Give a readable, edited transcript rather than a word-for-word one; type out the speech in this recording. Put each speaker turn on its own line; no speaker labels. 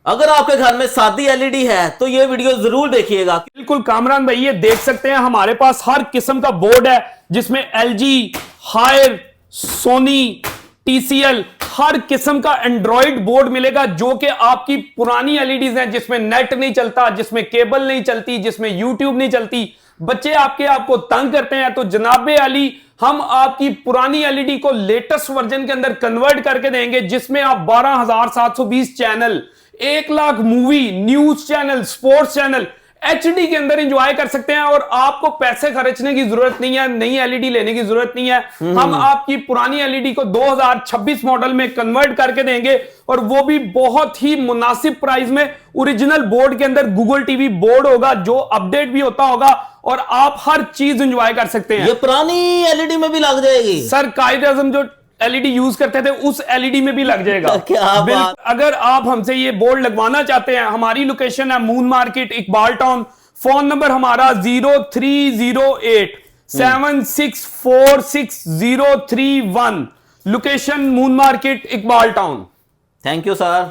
अगर आपके घर में सादी एलईडी है तो ये वीडियो जरूर देखिएगा।
बिल्कुल कामरान भाई, ये देख सकते हैं हमारे पास हर किस्म का बोर्ड है, जिसमें एलजी, हायर, सोनी, टीसीएल, हर किस्म का एंड्रॉइड बोर्ड मिलेगा, जो कि आपकी पुरानी एलईडीज हैं जिसमें नेट नहीं चलता, जिसमें केबल नहीं चलती, जिसमें यूट्यूब नहीं चलती, बच्चे आपको तंग करते हैं, तो जनाबे अली हम आपकी पुरानी एलईडी को लेटेस्ट वर्जन के अंदर कन्वर्ट करके देंगे, जिसमें आप 12,720 channel, 1 lakh movie, news channel, sports channel HD के अंदर एंजॉय कर सकते हैं। और आपको पैसे खर्चने की जरूरत नहीं है, नई एलईडी लेने की जरूरत नहीं है। हम आपकी पुरानी एलईडी को 2026 मॉडल में कन्वर्ट करके देंगे, और वो भी बहुत ही मुनासिब प्राइस में। ओरिजिनल बोर्ड के अंदर गूगल टीवी बोर्ड होगा, जो अपडेट भी होता होगा, और आप हर चीज एंजॉय कर सकते हैं।
ये पुरानी एलईडी में भी लग जाएगी
सर, कायदे आजम जो एलईडी यूज करते थे उस एलईडी में भी लग जाएगा।
क्या बात।
अगर आप हमसे ये बोर्ड लगवाना चाहते हैं, हमारी लोकेशन है moon market, Iqbal town. Phone number हमारा 030876463031। Location moon market, Iqbal town.
Thank you sir.